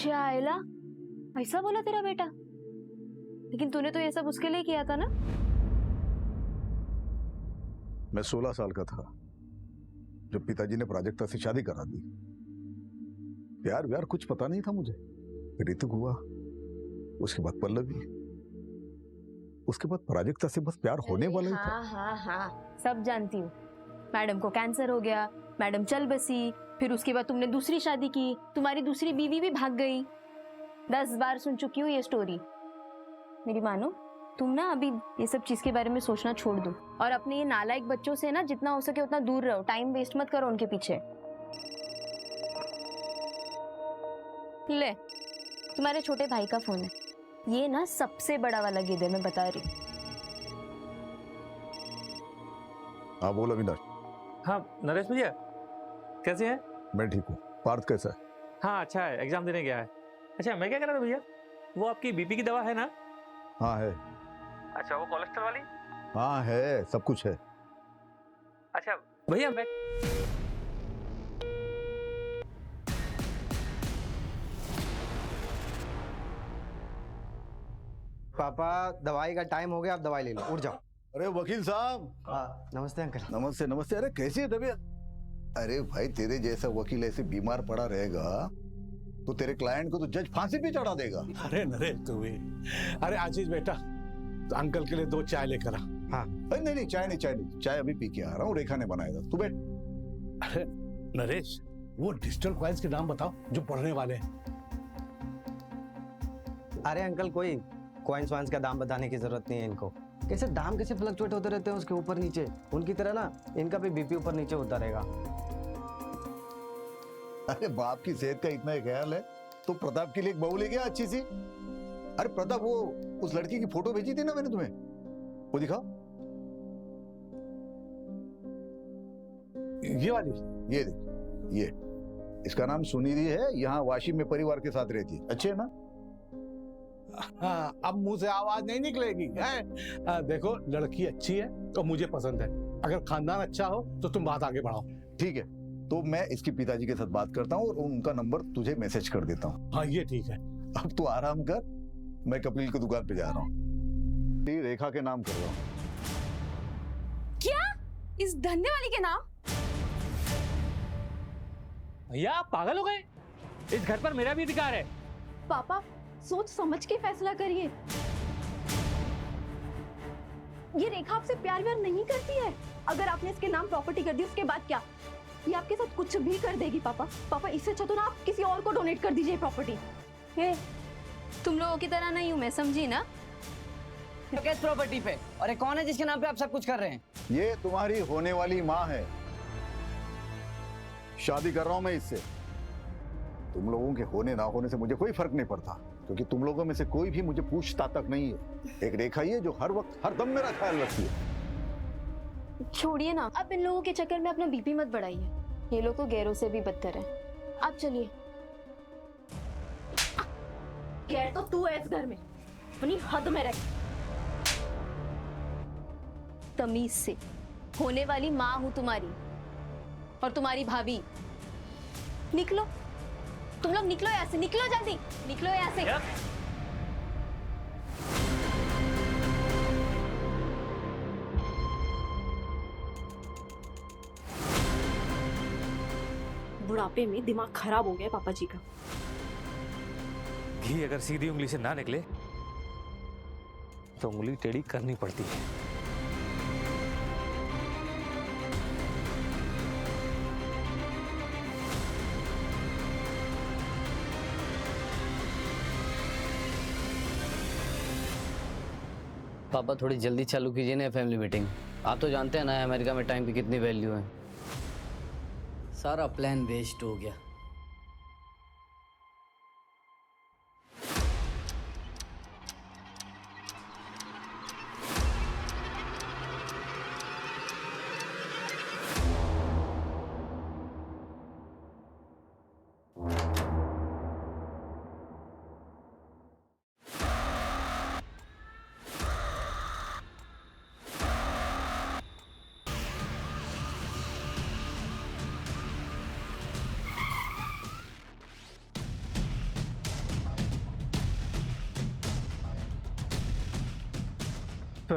जायला, ऐसा बोला तेरा बेटा? लेकिन तूने तो ये सब उसके लिए किया था ना? मैं 16 साल का था जब पिताजी ने प्राजक्ता से शादी करा दी। प्यार व्यार कुछ पता नहीं था मुझे। ऋतिक हुआ, उसके बाद पल्लवी, उसके बाद प्राजक्ता से बस प्यार होने वाला ही था। हाँ, सब जानती हूँ। मैडम को कैंसर हो गया, मैडम चल बसी, फिर उसके बाद तुमने दूसरी शादी की, तुम्हारी दूसरी बीवी भी भाग गई। 10 बार सुन चुकी हूँ ये स्टोरी। मेरी मानो, तुम ना अभी ये सब चीज के बारे में सोचना छोड़ दो और अपने ये नालायक बच्चों से ना जितना हो सके उतना दूर रहो। टाइम वेस्ट मत करो उनके पीछे। ले, तुम्हारे छोटे भाई का फोन है। ये ना सबसे बड़ा वाला गिद्ध है, मैं बता रही हूँ। हाँ बोल अविनाश। हाँ नरेश भैया, कैसे हैं? मैं ठीक हूँ। पार्थ कैसा है? हाँ अच्छा है, एग्जाम देने गया है। अच्छा मैं क्या कह रहा था भैया, वो आपकी बीपी की दवा है ना? हाँ है। अच्छा वो कोलेस्ट्रॉल वाली? हाँ है, सब कुछ है। अच्छा भैया मैं पापा दवाई का टाइम हो गया, आप दवाई ले लो, उठ जाओ। अरे वकील साहब। हाँ नमस्ते अंकल। नमस्ते नमस्ते। अरे कैसी है तबीयत? अरे भाई तेरे जैसा वकील ऐसे बीमार पड़ा रहेगा तो तेरे क्लाइंट को तो जज फांसी पे चढ़ा देगा। अरे नरेश तू भी। अरे आशीष बेटा, तो अंकल के लिए 2 चाय लेकर आ। हाँ नहीं चाय नहीं, चाय अभी पी के आ रहा हूँ। रेखा ने बनाया था, तू बैठ। अरे नरेश, वो डिजिटल कॉइन्स के नाम बताओ जो पढ़ने वाले हैं। अरे अंकल, कोई कॉइन्स वाइन्स का दाम बताने की जरूरत नहीं है इनको। कैसे दाम कैसे फ्लक्चुएट होते रहते हैं उसके ऊपर नीचे, उनकी तरह ना इनका भी बीपी ऊपर नीचे होता रहेगा। अरे बाप की सेहत का इतना ही ख्याल है तो प्रताप के लिए एक बहू लेके आ अच्छी सी। अरे प्रताप, वो उस लड़की की फोटो भेजी थी ना मैंने तुम्हें, वो दिखाओ। ये वाली? ये देख, ये इसका नाम सुनिधि है, यहाँ वाशी में परिवार के साथ रहती है। अच्छे है ना? हाँ, अब मुंह से आवाज नहीं निकलेगी है? देखो लड़की अच्छी है तो मुझे पसंद है। अगर खानदान अच्छा हो तो तुम बात आगे बढ़ाओ। ठीक है, तो मैं इसके पिताजी के साथ बात करता हूँ और उनका नंबर तुझे मैसेज कर देता हूँ। हाँ ये ठीक है। अब तू आराम कर, मैं कपिल की दुकान पे जा रहा हूँ। रेखा के नाम कर रहा हूँ। क्या? इस धन्य वाली के नाम? भैया आप पागल हो गए? इस घर पर मेरा भी अधिकार है। पापा सोच समझ के फैसला करिए। ये रेखा आपसे प्यार व्यार नहीं करती है। अगर आपने इसके नाम प्रॉपर्टी कर दी उसके बाद क्या? ये आपके साथ कुछ भी कर देगी पापा। पापा इससे अच्छा तो ना आप किसी और को डोनेट कर दीजिए प्रॉपर्टी। हे, तुम लोगों की तरह नहीं हूं मैं, समझी ना? किस प्रॉपर्टी पे? और ये कौन है जिसके नाम पे आप सब कुछ कर रहे हैं? ये तुम्हारी होने वाली माँ है। शादी कर रहा हूं मैं इससे। तुम लोगों के होने ना होने से मुझे कोई फर्क नहीं पड़ता, क्योंकि तुम लोगों में से कोई भी मुझे पूछता तक नहीं है। एक रेखा ही है जो हर वक्त हर दम मेरा ख्याल रखती है। छोड़िए ना, अब इन लोगों के चक्कर में अपना बीपी मत बढ़ाइए। ये लोग तो गैरों से भी बदतर हैं। आप चलिए। गैर तो तू है इस घर में, अपनी हद में रह। तमीज से। होने वाली माँ हूं तुम्हारी और तुम्हारी भाभी। निकलो, तुम लोग निकलो यहाँ से, निकलो जल्दी, निकलो यहाँ से। बुढ़ापे में दिमाग खराब हो गया पापा जी का। घी अगर सीधी उंगली से ना निकले तो उंगली टेढ़ी करनी पड़ती है। पापा थोड़ी जल्दी चालू कीजिए ना फैमिली मीटिंग। आप तो जानते हैं ना अमेरिका में टाइम की कितनी वैल्यू है। सारा प्लान वेस्ट हो गया।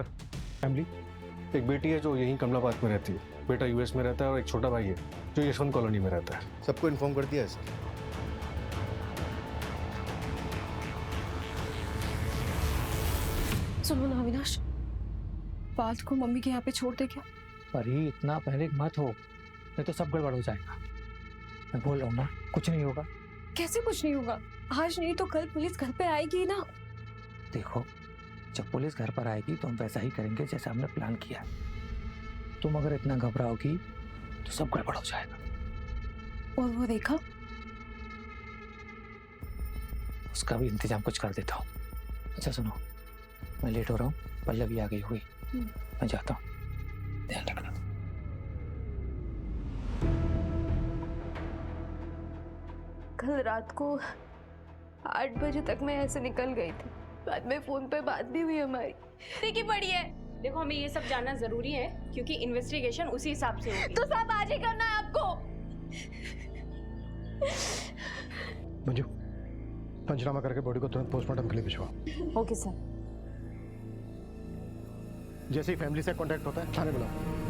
फैमिली, एक बेटी है जो यहीं कमलाबाद में रहती है, बेटा यूएस में रहता है और एक छोटा भाई है जो यशवंत कॉलोनी में रहता है। सबको इन्फॉर्म कर दिया है सर। सुनो ना अविनाश, बात को मम्मी के यहाँ पे छोड़ दे क्या? परी इतना पैनिक मत हो, नहीं तो सब गड़बड़ हो जाएगा। मैं बोल रहा हूँ ना, कुछ नहीं होगा। कैसे कुछ नहीं होगा? आज नहीं तो कल पुलिस घर पे आएगी ना। देखो, जब पुलिस घर पर आएगी तो हम वैसा ही करेंगे जैसा हमने प्लान किया है। तुम अगर इतना घबराओगी तो सब गड़बड़ हो जाएगा। और वो देखा, उसका भी इंतजाम कुछ कर देता हूँ। अच्छा सुनो, मैं लेट हो रहा हूँ, पल्लवी आ गई हुई, मैं जाता हूँ, ध्यान रखना। कल रात को 8 बजे तक मैं ऐसे निकल गई थी। बाद में फोन पे बात भी हुई हमारी। की पड़ी है। देखो, हमें ये सब जानना जरूरी है क्योंकि इन्वेस्टिगेशन उसी हिसाब से होगी। तो सब आज ही करना है आपको। मंजू, पंचनामा करके बॉडी को तुरंत पोस्टमार्टम के लिए भिजवाओ। Okay sir. जैसे ही फैमिली से कांटेक्ट होता है थाने बुलाओ।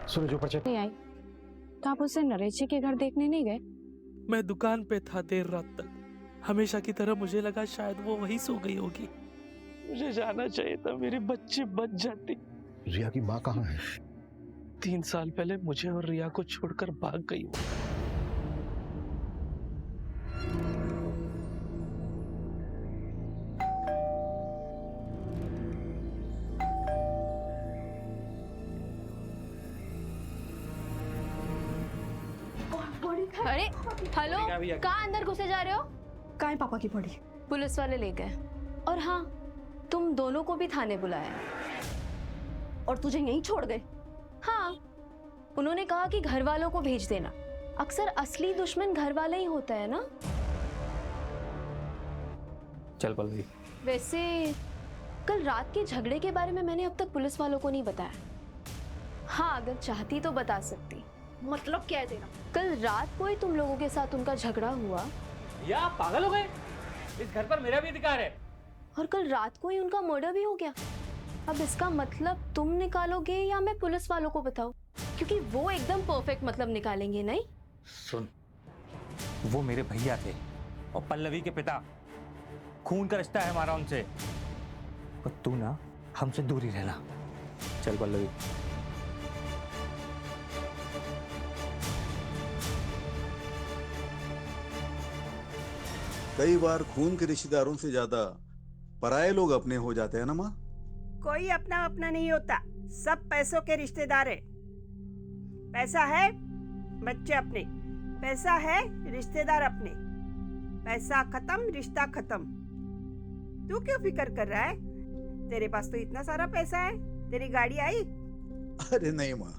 सुनो जो पर्चे नहीं आई तो आप उसे नरेश जी के घर देखने नहीं गए? मैं दुकान पे था देर रात तक। हमेशा की तरह मुझे लगा शायद वो वहीं सो गई होगी। मुझे जाना चाहिए था, मेरे बच्चे बच जाते। रिया की माँ कहाँ है? 3 साल पहले मुझे और रिया को छोड़कर भाग गई वो। अरे हेलो, कहाँ अंदर घुसे जा रहे हो? कहाँ है पापा की बॉडी? पुलिस वाले ले गए। और हाँ, तुम दोनों को भी थाने बुलाया। और तुझे यहीं छोड़ गए? हाँ, उन्होंने कहा कि घर वालों को भेज देना। अक्सर असली दुश्मन घर वाले ही होता है ना। चल पल्लवी। वैसे कल रात के झगड़े के बारे में मैंने अब तक पुलिस वालों को नहीं बताया। हाँ, अगर चाहती तो बता सकती। मतलब क्या है तेरा? कल रात को ही तुम लोगों के साथ उनका झगड़ा हुआ। या आप पागल हो गए? इस घर पर मेरा भी अधिकार है। और कल रात को ही उनका मर्डर भी हो गया। अब इसका मतलब तुम निकालोगे या मैं पुलिस वालों को बताऊं? क्योंकि वो एकदम परफेक्ट मतलब निकालेंगे नहीं। सुन, वो मेरे भैया थे और पल्लवी के पिता। खून का रिश्ता है हमारा उनसे। और तू ना हमसे दूर ही रहना। चल पल्लवी। कई बार खून के रिश्तेदारों से ज्यादा पराये लोग अपने हो जाते हैं ना माँ। कोई अपना अपना नहीं होता, सब पैसों के रिश्तेदार है। पैसा है बच्चे अपने, पैसा है रिश्तेदार अपने। पैसा खत्म, रिश्ता खत्म। तू क्यों फिक्र कर रहा है? तेरे पास तो इतना सारा पैसा है। तेरी गाड़ी आई? अरे नहीं माँ,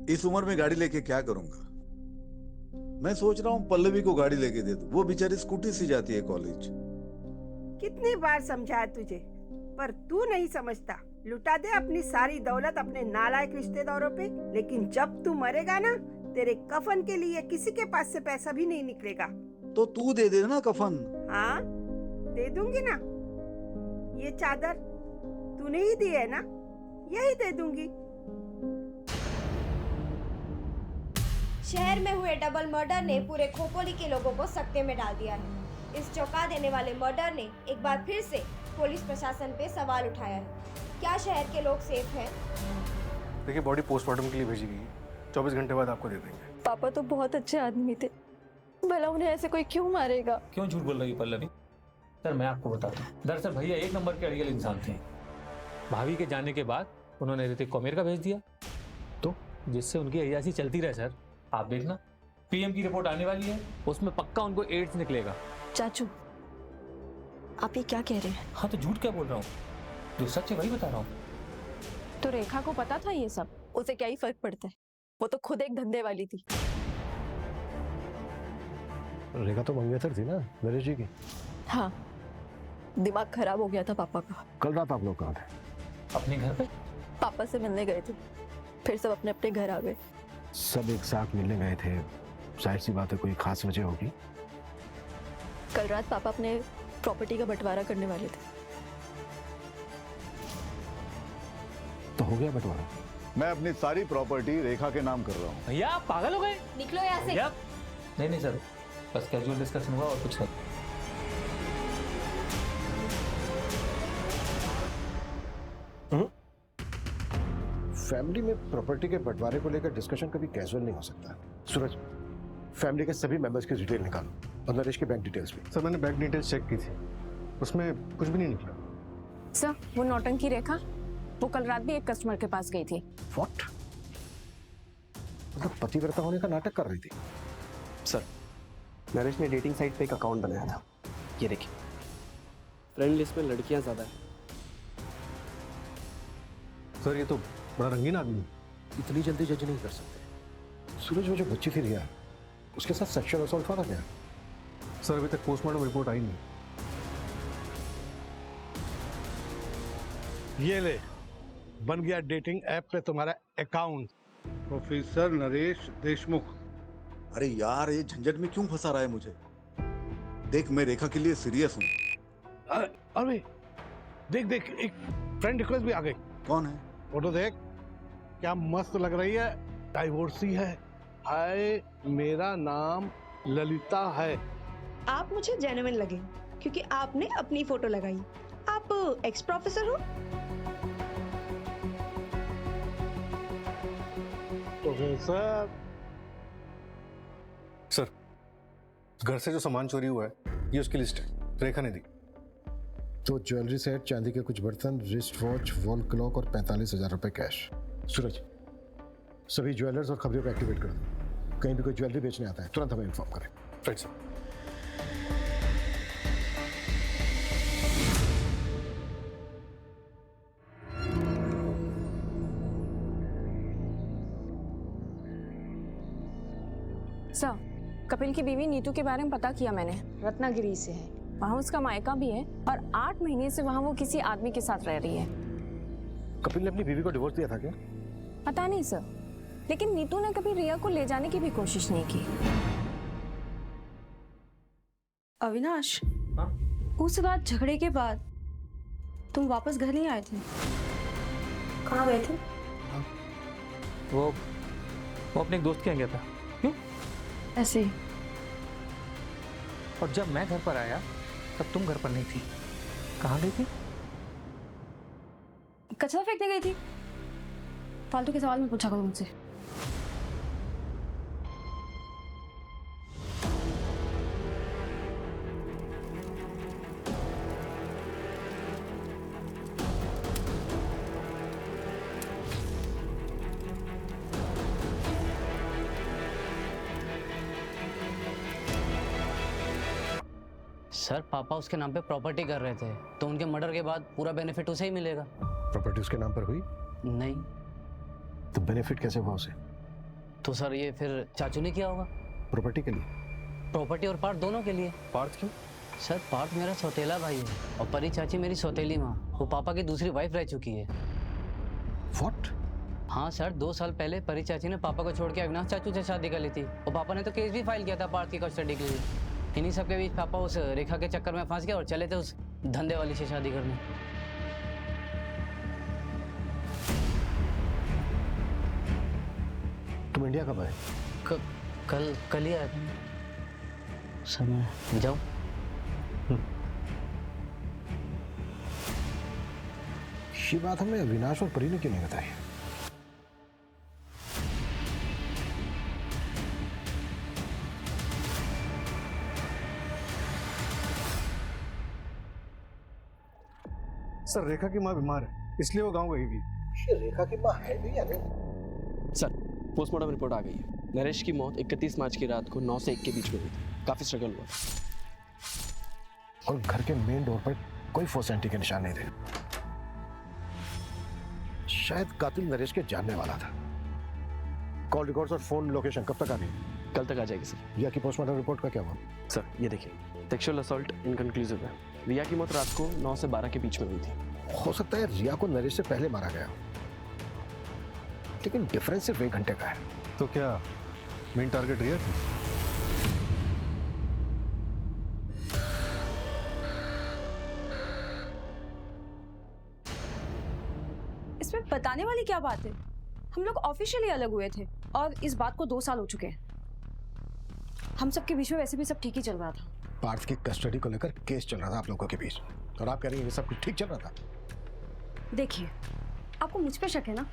इस उम्र में गाड़ी लेके क्या करूंगा। मैं सोच रहा हूँ पल्लवी को गाड़ी लेके दे दूं। वो बेचारी स्कूटी से जाती है कॉलेज। कितनी बार समझाया तुझे, पर तू नहीं समझता। लुटा दे अपनी सारी दौलत अपने नालायक रिश्तेदारों पे, लेकिन जब तू मरेगा ना, तेरे कफन के लिए किसी के पास से पैसा भी नहीं निकलेगा। तो तू दे दे ना कफन। हाँ, दे दूंगी ना। ये चादर तूने ही दी है ना, यही दे दूंगी। शहर में हुए डबल मर्डर ने पूरे खोपोली के लोगों को सकते में डाल दिया है। इस चौंका देने वाले मर्डर ने एक बार फिर से पुलिस प्रशासन पे सवाल उठाया है। क्या शहर के लोग सेफ हैं? देखिए, बॉडी पोस्टमार्टम के लिए भेजी गई है। 24 घंटे बाद आपको दे देंगे। पापा तो बहुत अच्छे आदमी थे, भला उन्हें ऐसे कोई क्यों मारेगा? क्यों झूठ बोल रही है पल्लवी? सर, मैं आपको बताता हूँ। दरअसल भैया 1 नंबर के अड़ियल इंसान थे। भाभी के जाने के बाद उन्होंने ऋतिक को अमेरिका भेज दिया, तो जिससे उनकी अय्याशी चलती रहे। सर, आप देखना, पीएम की रिपोर्ट आने वाली है, उसमें पक्का उनको एड्स निकलेगा। चाचू, आप ये क्या कह रहे हैं? हाँ, तो झूठ क्या बोल रहा हूँ? जो सच है वही बता रहा हूँ। तो रेखा को पता था ये सब? उसे क्या ही फर्क पड़ता है, वो तो खुद एक धंधे वाली थी। रेखा तो मंगेतर थी ना नरेश जी की। हाँ, दिमाग खराब हो गया था पापा का। कल रात आप लोग कहाँ थे? अपने घर पे। पापा से मिलने गए थे, फिर सब अपने अपने घर आ गए। सब एक साथ मिलने गए थे, जाहिर सी बात है कोई खास वजह होगी। कल रात पापा अपने प्रॉपर्टी का बंटवारा करने वाले थे। तो हो गया बंटवारा? मैं अपनी सारी प्रॉपर्टी रेखा के नाम कर रहा हूँ। भैया आप पागल हो गए? निकलो यहाँ से। भैया नहीं सर, बस कैजुअल डिस्कशन हुआ और कुछ नहीं। फैमिली में प्रॉपर्टी के बंटवारे को लेकर डिस्कशन कभी कैजुअल नहीं हो सकता। सूरज, फैमिली के सभी मेंबर्स की डिटेल निकालो और नरेश की बैंक डिटेल्स भी। सर मैंने बैंक डिटेल्स चेक की थी, उसमें कुछ भी नहीं निकला। सर वो नौटंकी रेखा, वो कल रात भी एक कस्टमर के पास गई थी। व्हाट? मतलब पतिव्रता होने का नाटक कर रही थी। सर, नरेश ने डेटिंग साइट पे एक अकाउंट बनाया था, ये देखिए। फ्रेंड लिस्ट में लड़कियां ज्यादा है। सर ये तो बड़ा रंगीन आदमी है, इतनी जल्दी जज नहीं कर सकते। सूरज वो जो बच्ची थी रिया, उसके साथ सेक्सुअल असॉल्ट हुआ था क्या? सर अभी तक पोस्टमार्टम रिपोर्ट आई नहीं। ये ले, बन गया डेटिंग ऐप पे तुम्हारा अकाउंट। प्रोफेसर नरेश देशमुख। अरे यार ये झंझट में क्यों फंसा रहा है मुझे? देख मैं रेखा के लिए सीरियस हूँ। अरे देख देख, एक फ्रेंड रिक्वेस्ट भी आ गई। कौन है? फोटो देख, क्या मस्त लग रही है, डाइवोर्सी है। हाय, मेरा नाम ललिता है। आप मुझे जेन्युइन लगे क्योंकि आपने अपनी फोटो लगाई। आप एक्स प्रोफेसर हो? प्रोफेसर। सर घर से जो सामान चोरी हुआ है ये उसकी लिस्ट है, रेखा ने दी। तो ज्वेलरी सेट, चांदी के कुछ बर्तन, रिस्ट वॉच, वॉल क्लॉक और 45,000 रुपए कैश। सूरज, सभी ज्वेलर्स और खबरियों को एक्टिवेट कर दो। कहीं भी कोई ज्वेलरी बेचने आता है तुरंत हमें इन्फॉर्म करें। Right sir. सर कपिल की बीवी नीतू के बारे में पता किया मैंने, रत्नागिरी से है, वहाँ उसका मायका भी है और 8 महीने से वहाँ वो किसी आदमी के साथ रह रही है। कपिल ने अपनी बीवी को डिवोर्स दिया था क्या? पता नहीं सर, लेकिन नीतू ने कभी रिया को ले जाने की भी कोशिश नहीं की। अविनाश, उस रात झगड़े के बाद तुम वापस घर नहीं आए थे? कहाँ गए थे? वो अपने एक दोस्त के यहाँ गया था। क्यों? ऐसे ही। और जब मैं घर पर आया तब तुम घर पर नहीं थी। कहाँ गई थी? कचरा फेंकने गई थी। फालतू के सवाल मत पूछा करो मुझसे। सर पापा उसके नाम पे प्रॉपर्टी कर रहे थे, तो उनके मर्डर के बाद पूरा बेनिफिट उसे ही मिलेगा। प्रॉपर्टी उसके नाम पर हुई? नहीं। तो बेनिफिट कैसे हुआ उसे? तो सर ये फिर चाचू ने किया होगा। प्रॉपर्टी के लिए? प्रॉपर्टी और पार्ट दोनों के लिए। पार्थ क्यों? सर पार्थ मेरा सौतेला भाई है और परी चाची मेरी सौतेली माँ, वो पापा की दूसरी वाइफ रह चुकी है। What? हाँ सर, 2 साल पहले परी चाची ने पापा को छोड़ के अविनाश चाचू से शादी कर ली थी और पापा ने तो केस भी फाइल किया था पार्थ की कस्टडी के लिए। इन्हीं सब के बीच पापा उस रेखा के चक्कर में फंस गए और चले थे उस धंधे वाली से शादी करने। तुम इंडिया कब आए? कल ही आया था। समय जाओ। ये बात हमें अविनाश और परी ने क्यों नहीं बताई? सर रेखा की माँ बीमार है, इसलिए वो गांव गई थी। रेखा की माँ है भी या नहीं? सर पोस्टमार्टम रिपोर्ट आ गई है। नरेश की मौत 31 मार्च की रात को 9 से 1 के बीच में हुई थी। काफी स्ट्रगल हुआ और घर के मेन डोर पर कोई फोर्सेंटी के निशान नहीं थे। शायद कातिल नरेश के जानने वाला था। कॉल रिकॉर्ड्स और फोन लोकेशन कब तक आ गई? कल तक आ जाएगी सर। रिया की पोस्टमार्टम रिपोर्ट का क्या हुआ? सर ये देखिए, सेक्सुअल असॉल्ट इनकंक्लूसिव है। रिया की मौत रात को 9 से 12 के बीच में हुई थी। हो सकता है रिया को नरेश से पहले मारा गया। लेकिन डिफरेंस सिर्फ 1 घंटे का है। तो क्या मेन टारगेट रिया थी? इसमें बताने वाली क्या बात है? हम लोग ऑफिशियली अलग हुए थे और इस बात को 2 साल हो चुके हैं। हम सबके बीच में वैसे भी सब ठीक ही चल रहा था। पार्थ की कस्टडी को लेकर केस चल रहा था आप लोगों के बीच, और आप कह रही हैं ये सब कुछ ठीक चल रहा था? देखिए, आपको मुझ पे शक है ना,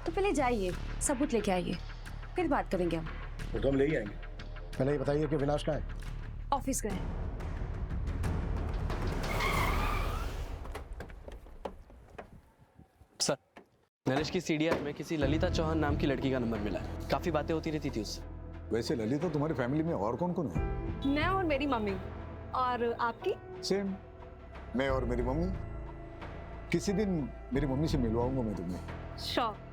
तो पहले जाइए सबूत लेके आइए, फिर बात करेंगे हम। वो तो हम ले ही आएंगे। पहले ये बताइए कि विनाश कहाँ है? ऑफिस गए। सर, नरेश की सीडीआर में किसी ललिता चौहान नाम की लड़की का नंबर मिला है। काफी बातें होती रहती थी उससे। वैसे ललिता तुम्हारी फैमिली में और कौन कौन है? मैं और मेरी मम्मी। और आपकी? सेम, मैं और मेरी मम्मी। किसी दिन मेरी मम्मी से मिलवाऊंगा मैं तुम्हें। श्योर।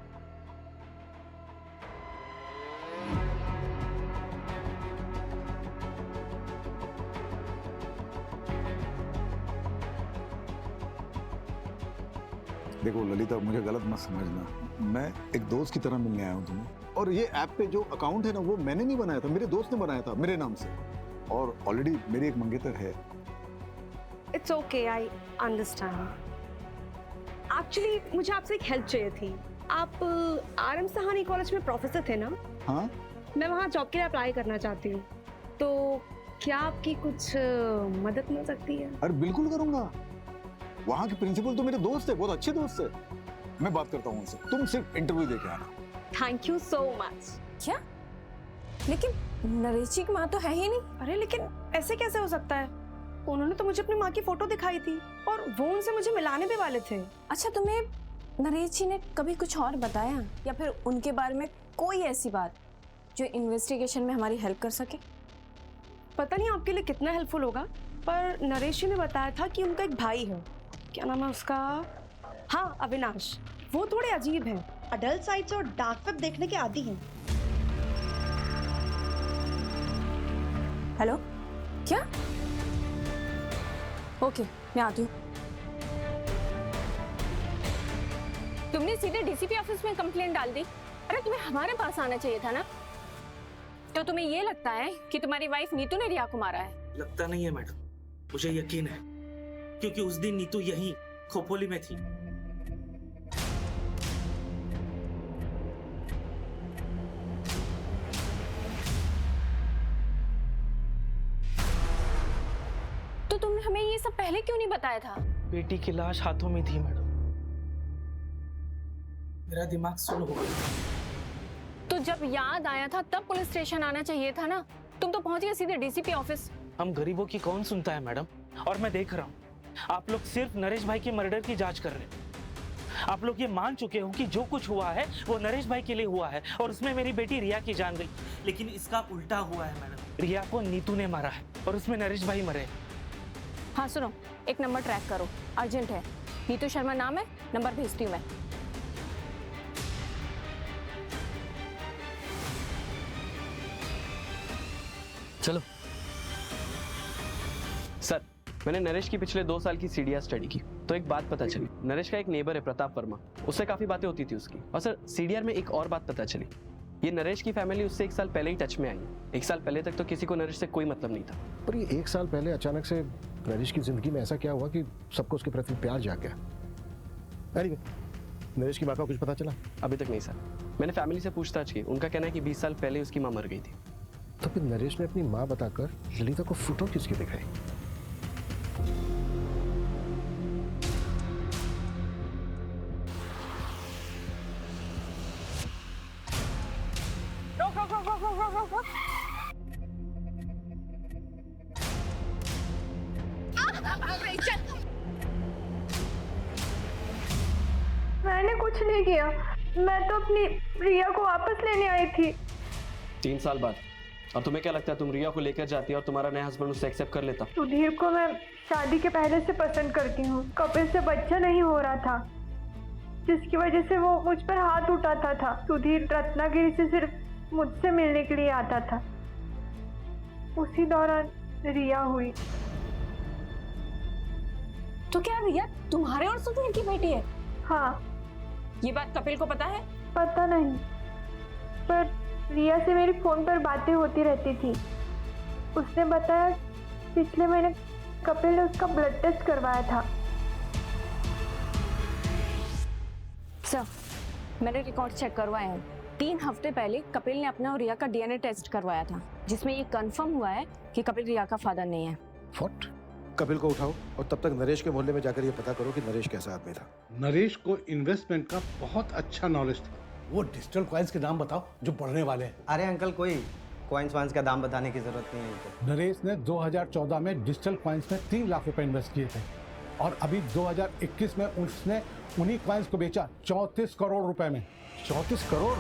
देखो ललिता, मुझे गलत मत समझना, मैं एक दोस्त की तरह मिलने आया हूँ तुम्हें। और ये ऐप पे जो अकाउंट है ना, वो मैंने नहीं बनाया था, मेरे दोस्त ने बनाया था मेरे नाम से, और ऑलरेडी मेरी एक मंगेतर है। It's okay, I understand. Actually मुझे आपसे एक हेल्प चाहिए थी। आप RM सहानी कॉलेज में प्रोफेसर थे ना? हाँ। मैं वहाँ जॉब के लिए अप्लाई करना चाहती हूँ, तो क्या आपकी कुछ मदद मिल सकती है? अरे बिल्कुल करूंगा। वहाँ के प्रिंसिपल तो मेरे दोस्त है, बहुत अच्छे दोस्त है। मैं बात करता हूँ उनसे, तुम सिर्फ इंटरव्यू देके आना। Thank you so much. क्या? लेकिन नरेश जी की माँ तो है ही नहीं। अरे लेकिन ऐसे कैसे हो सकता है? उन्होंने तो मुझे अपनी माँ की फोटो दिखाई थी और वो उनसे मुझे मिलाने भी वाले थे। अच्छा, तुम्हें नरेश जी ने कभी कुछ और बताया, या फिर उनके बारे में कोई ऐसी बात जो इन्वेस्टिगेशन में हमारी हेल्प कर सके? पता नहीं आपके लिए कितना हेल्पफुल होगा, पर नरेश जी ने बताया था कि उनका एक भाई है। क्या नाम है उसका? हाँ, अविनाश। वो थोड़े अजीब हैं, अडल्ट साइट्स और डार्क वेब देखने के आदी हैं। हेलो, क्या? ओके, मैं आती हूँ। तुमने सीधे DCP ऑफिस में कंप्लेंट डाल दी। अरे तुम्हें हमारे पास आना चाहिए था ना। तो तुम्हें ये लगता है कि तुम्हारी वाइफ नीतू ने रिया को मारा है? लगता नहीं है मैडम, मुझे यकीन है, क्योंकि उस दिन नीतू यहीं खोपोली में थी। तो तुमने हमें ये सब पहले क्यों नहीं बताया था? बेटी की लाश हाथों में थी मैडम, मेरा दिमाग सुन हो गया। तो जब याद आया था तब पुलिस स्टेशन आना चाहिए था ना। तुम तो पहुंच गए सीधे DCP ऑफिस। हम गरीबों की कौन सुनता है मैडम, और मैं देख रहा हूँ आप लोग सिर्फ नरेश भाई के मर्डर की जांच कर रहे हैं। आप लोग ये मान चुके हो कि जो कुछ हुआ है वो नरेश भाई के लिए हुआ है, और उसमें मेरी बेटी रिया की जान गई। लेकिन इसका उल्टा हुआ है मैडम, रिया को नीतू ने मारा है और उसमें नरेश भाई मरे। हाँ सुनो, एक नंबर ट्रैक करो, अर्जेंट है। नीतू शर्मा नाम है, नंबर भेजती हूँ मैं। चलो। सर, मैंने नरेश की पिछले 2 साल की सीडीआर स्टडी की, तो एक बात पता चली। नरेश का एक नेबर है प्रताप वर्मा, उससे काफी बातें होती थी उसकी। और सर, सीडीआर में एक और बात पता चली, ये नरेश की फैमिली उससे 1 साल पहले ही टच में आई है। 1 साल पहले तक तो किसी को नरेश से कोई मतलब नहीं था। पर ये 1 साल पहले अचानक से नरेश की जिंदगी में ऐसा क्या हुआ कि सबको उसके प्रति प्यार जाग गया? Anyway, नरेश की माँ का कुछ पता चला? अभी तक नहीं सर, मैंने फैमिली से पूछताछ की। उनका कहना है कि 20 साल पहले उसकी माँ मर गई थी। तो फिर नरेश ने अपनी माँ बताकर ललिता को फोटो किसकी दिखाई? मैंने कुछ नहीं किया, मैं तो अपनी रिया को वापस लेने आई थी। 3 साल बाद। और तुम्हें क्या लगता है तुम रिया को लेकर जाती और तुम्हारा नया हस्बैंड उससे एक्सेप्ट कर लेता? सुधीर को मैं शादी के पहले से पसंद करती हूँ। कपिल से बच्चा नहीं हो रहा था, जिसकी वजह से वो मुझ पर हाथ उठाता था। सुधीर रत्नागिरी से सिर्फ मुझसे मिलने के लिए आता था। उसी दौरान रिया हुई। तो क्या रिया तुम्हारे और सुधीर की बेटी है? हाँ। ये बात कपिल को पता है? पता नहीं। पर रिया से मेरी फ़ोन पर बातें होती रहती थी। उसने बताया पिछले महीने कपिल ने उसका ब्लड टेस्ट करवाया था। सर, मैंने रिकॉर्ड चेक करवाए हैं। 3 हफ्ते पहले कपिल ने अपना और रिया का डीएनए टेस्ट करवाया था, जिसमें ये कंफर्म हुआ है कि कपिल रिया का फादर नहीं है। व्हाट? कपिल को उठाओ और तब तक नरेश के मोहल्ले में जाकर ये पता करो कि नरेश कैसा आदमी था। नरेश को इन्वेस्टमेंट का बहुत अच्छा नॉलेज था। वो डिजिटल कॉइन्स के नाम बताओ जो बढ़ने वाले हैं। अरे अंकल, कोई कॉइन्स वाइन्स का दाम बताने की जरूरत नहीं है इनको। नरेश ने 2014 में डिजिटल कॉइन्स में 3 लाख रुपए इन्वेस्ट किए थे और अभी 2021 में उसने उन्हीं कॉइन्स को बेचा 34 करोड़ रुपए में। 34 करोड़?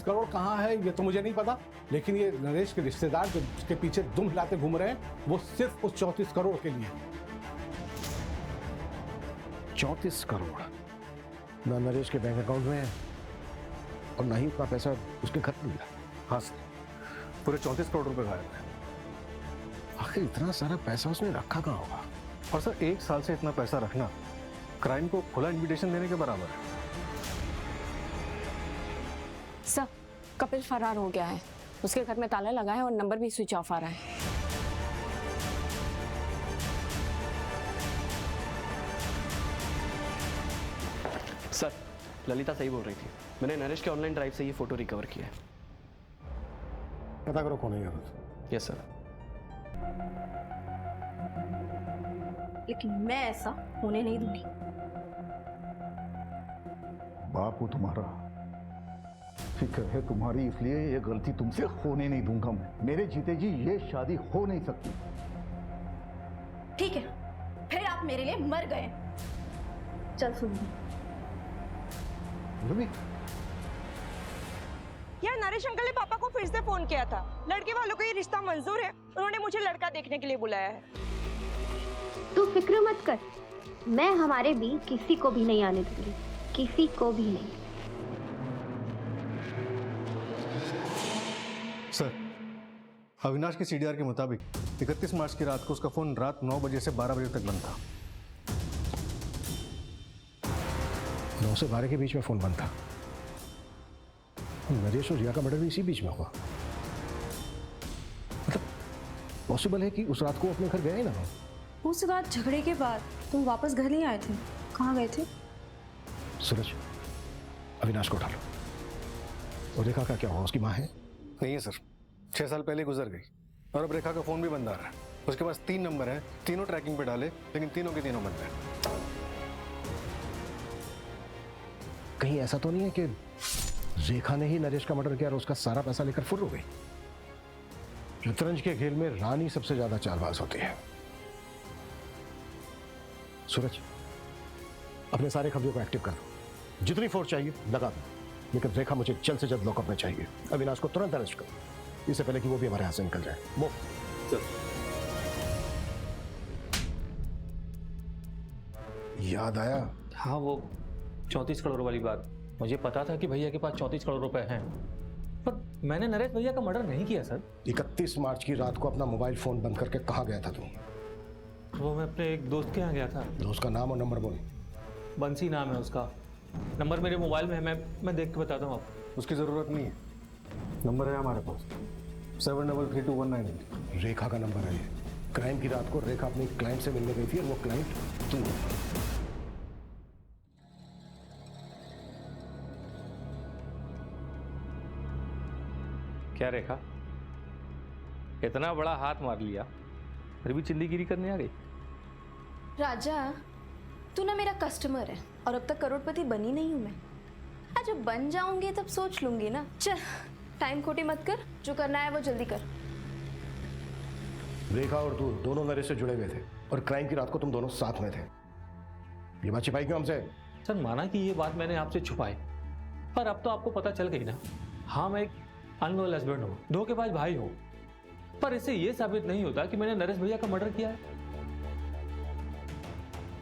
करोड़ कहाँ है ये तो मुझे नहीं पता, लेकिन ये नरेश के रिश्तेदार जो उसके पीछे दुम हिलाते घूम रहे हैं वो सिर्फ उस 34 करोड़ के लिए। 34 करोड़ ना नरेश के बैंक अकाउंट में है और ना ही उतना पैसा उसके घर में मिला। हाँ सर, पूरे 34 करोड़ रुपए गायब है। आखिर इतना सारा पैसा उसने रखा कहाँ होगा? और सर 1 साल से इतना पैसा रखना क्राइम को खुला इन्विटेशन देने के बराबर है। सर, कपिल फरार हो गया है। उसके घर में ताला लगा है और नंबर भी स्विच ऑफ आ रहा है। सर, ललिता सही बोल रही थी। मैंने नरेश के ऑनलाइन ड्राइव से ये फोटो रिकवर किया है। पता करो कौन है ये। Yes sir. लेकिन मैं ऐसा होने नहीं दूंगी। बाप हूं तुम्हारा, फिक्र है तुम्हारी, इसलिए ये गलती तुमसे होने नहीं दूंगा मैं। मेरे जीते जी ये शादी हो नहीं सकती। ठीक है, फिर आप मेरे लिए मर गए। चल सुन, यार नरेश अंकल ने पापा को फिर से फोन किया था। लड़के वालों को ये रिश्ता मंजूर है, उन्होंने मुझे लड़का देखने के लिए बुलाया है। तू फिक्र मत कर, मैं हमारे बीच किसी को भी नहीं आने दूंगी, किसी को भी नहीं। सर, अविनाश की सीडीआर के मुताबिक 31 मार्च की रात को उसका फोन रात 9 बजे से 12 बजे तक बंद था। 9 से 12 के बीच में फोन बंद था। नरेश और रिया का मर्डर भी इसी बीच में हुआ। मतलब पॉसिबल है कि उस रात को अपने घर गया ही ना हो। उस रात झगड़े के बाद तुम वापस घर नहीं आए थे, कहाँ गए थे? सूरज, अविनाश को उठा लो और रेखा का क्या हुआ? उसकी माँ है? नहीं है सर, 6 साल पहले गुजर गई और अब रेखा का फोन भी बंद आ रहा है। उसके पास 3 नंबर हैं, तीनों ट्रैकिंग पे डाले, लेकिन तीनों के तीनों बंद हैं। कहीं ऐसा तो नहीं है कि रेखा ने ही नरेश का मर्डर किया और उसका सारा पैसा लेकर फुर्र हो गई? शतरंज के खेल में रानी सबसे ज्यादा चालबाज होती है। सूरज, अपने सारे खबरों को एक्टिव कर दो, जितनी फोर्स चाहिए लगा दो, लेकिन रेखा मुझे जल्द से जल्द लॉकअप में चाहिए। अविनाश को तुरंत अरेस्ट करो, इससे पहले कि वो भी हमारे हाथ से निकल जाए। वो याद आया? हाँ, वो 34 करोड़ वाली बात। मुझे पता था कि भैया के पास 34 करोड़ रुपए हैं, पर मैंने नरेश भैया का मर्डर नहीं किया सर। 31 मार्च की रात को अपना मोबाइल फोन बंद करके कहाँ गया था तुम? वो मैं अपने एक दोस्त के यहाँ गया था। दोस्त का नाम और नंबर बोल। बंसी नाम है उसका, नंबर मेरे मोबाइल में है, मैं देख के बताता हूँ आपको। उसकी ज़रूरत नहीं है, नंबर है हमारे पास 733219। रेखा का नंबर है ये। क्राइम की रात को रेखा अपनी क्लाइंट से मिलने गई थी और वो क्लाइंट तू। क्या रेखा, इतना बड़ा हाथ मार लिया फिर भी चिल्लीगिरी करने आ गई? राजा, तू ना मेरा कस्टमर है और अब तक करोड़पति बनी नहीं हूं मैं। आज जब बन जाऊंगी तब सोच लूंगी ना। चल, टाइम खोटी मत कर, जो करना है वो जल्दी कर। रेखा और तू दोनों नरेश से जुड़े हुए थे और क्राइम की रात को तुम दोनों साथ में थे। ये बात छिपाई क्यों हमसे? सर, माना कि ये बात मैंने आपसे छुपाई, पर अब तो आपको पता चल गई ना। हाँ, मैं एक अनलॉयल हस्बैंड हूँ, धोखेबाज भाई हूँ, पर इससे ये साबित नहीं होता कि मैंने नरेश भैया का मर्डर किया है।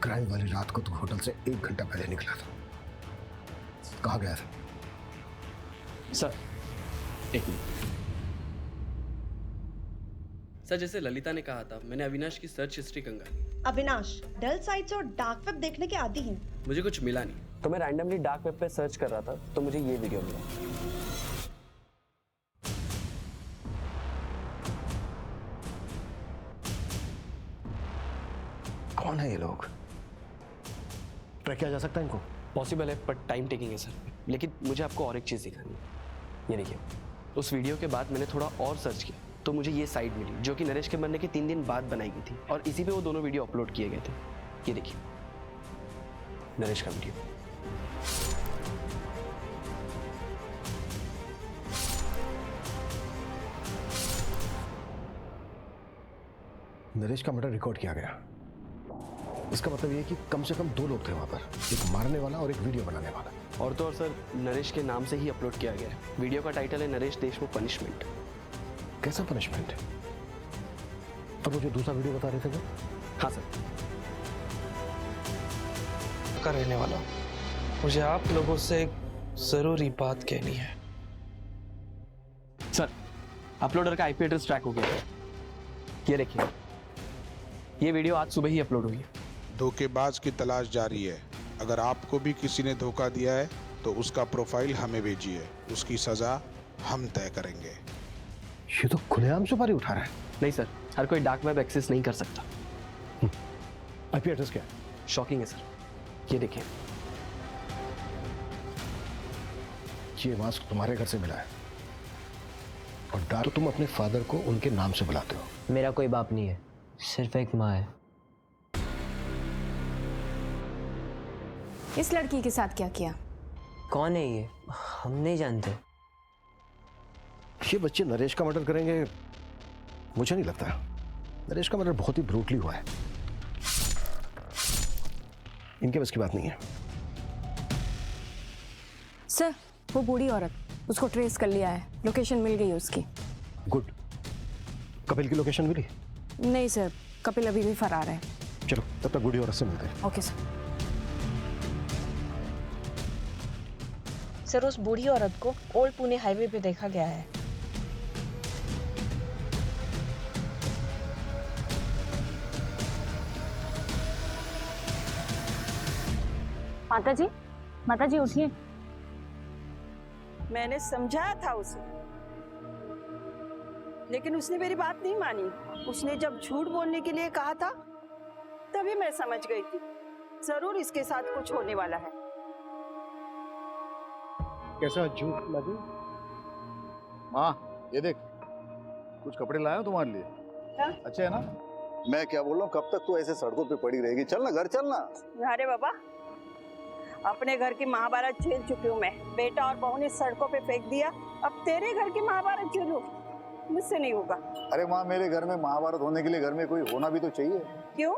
क्राइम वाली रात को तू होटल से 1 घंटा पहले निकला था, कहाँ गया था? सर, एक मिनट सर जैसे ललिता ने कहा था, मैंने अविनाश की सर्च हिस्ट्री कंगाली। अविनाश डल साइट्स और डार्क वेब देखने के आदी हैं। मुझे कुछ मिला नहीं, तो मैं रैंडमली डार्क वेब पे सर्च कर रहा था, तो मुझे ये वीडियो मिला। कौन है ये लोग? ट्रैक किया जा सकता है इनको? पॉसिबल है, बट टाइम टेकिंग है सर। लेकिन मुझे आपको और एक चीज़ दिखानी है। ये देखिए, उस वीडियो के बाद मैंने थोड़ा और सर्च किया तो मुझे ये साइट मिली जो कि नरेश के मरने के 3 दिन बाद बनाई गई थी, और इसी पे वो दोनों वीडियो अपलोड किए गए थे। ये देखिए, नरेश का वीडियो। नरेश का मर्डर रिकॉर्ड किया गया। इसका मतलब ये कि कम से कम 2 लोग थे वहां पर, एक मारने वाला और एक वीडियो बनाने वाला। और तो और सर, नरेश के नाम से ही अपलोड किया गया है। वीडियो का टाइटल है नरेश देशमुख पनिशमेंट। कैसा पनिशमेंट? तो वो जो दूसरा वीडियो बता रहे थे वो? हाँ सर। का रहने वाला, मुझे आप लोगों से एक जरूरी बात कहनी है। सर, अपलोडर का आईपी एड्रेस ट्रैक हो गया है। ये देखिए, ये वीडियो आज सुबह ही अपलोड हुई है। धोखेबाज की तलाश जारी है। अगर आपको भी किसी ने धोखा दिया है तो उसका प्रोफाइल हमें भेजिए, उसकी सजा हम तय करेंगे। ये तो खुलेआम सुपारी उठा रहा है। नहीं सर, हर कोई डार्क वेब एक्सेस नहीं कर सकता। आईपी एड्रेस क्या है? शॉकिंग है सर, ये देखिए। ये मास्क तुम्हारे घर से मिला है और डारो तुम अपने फादर को उनके नाम से बुलाते हो। मेरा कोई बाप नहीं है, सिर्फ एक माँ है। इस लड़की के साथ क्या किया? कौन है ये? हम नहीं जानते। ये बच्चे नरेश का मर्डर करेंगे मुझे नहीं लगता। नरेश का मर्डर बहुत ही ब्रूटली हुआ है, इनके बस की बात नहीं है। सर, वो बूढ़ी औरत, उसको ट्रेस कर लिया है, लोकेशन मिल गई उसकी। गुड। कपिल की लोकेशन मिली? नहीं सर, कपिल अभी भी फरार है। चलो तब तक बूढ़ी औरत से मिलते हैं। Okay sir. सर, उस बूढ़ी औरत को ओल्ड पुणे हाईवे पे देखा गया है। माता जी उठिए। मैंने समझाया था उसे, लेकिन उसने मेरी बात नहीं मानी। उसने जब झूठ बोलने के लिए कहा था तभी मैं समझ गई थी जरूर इसके साथ कुछ होने वाला है। कैसा झूठ लगे? माँ ये देख, कुछ कपड़े लाया हूं तुम्हारे लिए। क्या? अच्छे है ना? मैं क्या बोल रहा हूँ, कब तक तू ऐसे सड़कों पे पड़ी रहेगी? चल ना घर, चलना। अरे बाबा, अपने घर की महाभारत झेल चुकी हूँ मैं। बेटा और बहू ने सड़कों पे फेंक दिया, अब तेरे घर की महाभारत झेलूं? मुझसे नहीं होगा। अरे माँ, मेरे घर में महाभारत होने के लिए घर में कोई होना भी तो चाहिए। क्यों?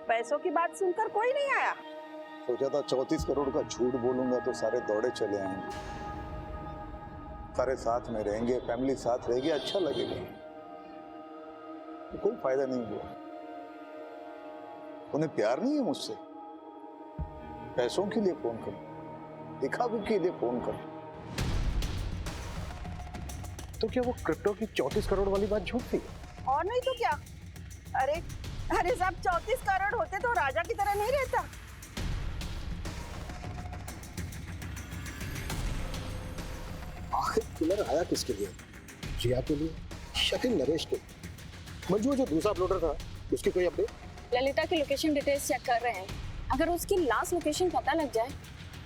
पैसों की बात सुनकर कोई नहीं आया? सोचा था 34 करोड़ का झूठ बोलूंगा तो सारे दौड़े चले आएंगे, सारे साथ में रहेंगे, फैमिली साथ रहेगी, अच्छा लगेगा। तो कोई फायदा नहीं हुआ। उन्हें प्यार नहीं है मुझसे, पैसों के लिए फोन करो, दिखावे के लिए फोन करो। तो क्या वो क्रिप्टो की 34 करोड़ वाली बात झूठ थी? और नहीं तो क्या। अरे साहब, 34 करोड़ होते तो राजा की तरह नहीं रहता। आखिर किलर आया किसके लिए? जिया के लिए या फिर नरेश के लिए? मंजू, जो दूसरा अपलोडर था उसकी कोई अपडेट? ललिता की लोकेशन डिटेल्स चेक कर रहे हैं। अगर उसकी लास्ट लोकेशन पता लग जाए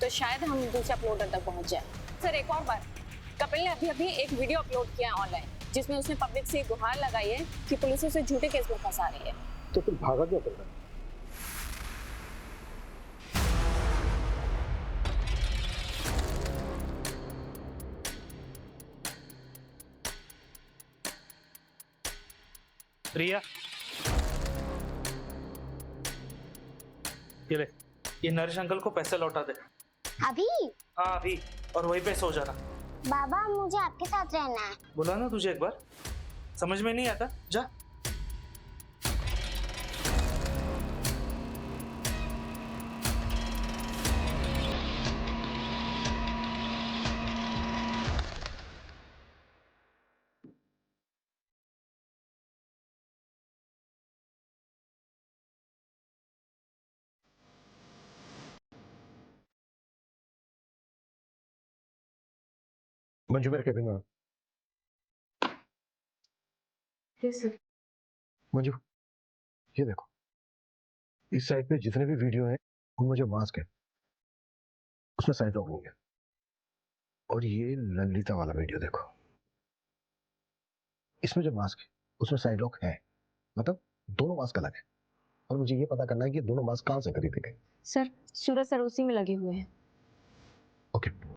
तो शायद हम दूसरे अपलोडर तक पहुंच जाए। सर, एक और बात, कपिल ने अभी एक वीडियो अपलोड किया है ऑनलाइन, जिसमें उसने पब्लिक से गुहार लगाई है कि पुलिस उसे झूठे केस में फंसा रही है। तो फिर भागा क्या कर रहा है? रिया, ये ले, ये नरेश अंकल को पैसे लौटा दे। अभी? हाँ अभी, और वहीं पे सो जाना। बाबा, मुझे आपके साथ रहना है। बोला ना तुझे एक बार, समझ में नहीं आता? जा। मंजू मेरे केबिन में आओ। मंजू ये देखो, इस साइड पे जितने भी वीडियो हैं उनमें जो मास्क है उसमें साइड लॉक नहीं है। और ये ललिता वाला वीडियो देखो, इसमें जो मास्क है उसमें साइड लॉक है, मतलब दोनों मास्क अलग है। और मुझे ये पता करना है कि दोनों मास्क कहाँ से खरीदे गए। सर सूरज सर उसी में लगे हुए हैं। ओके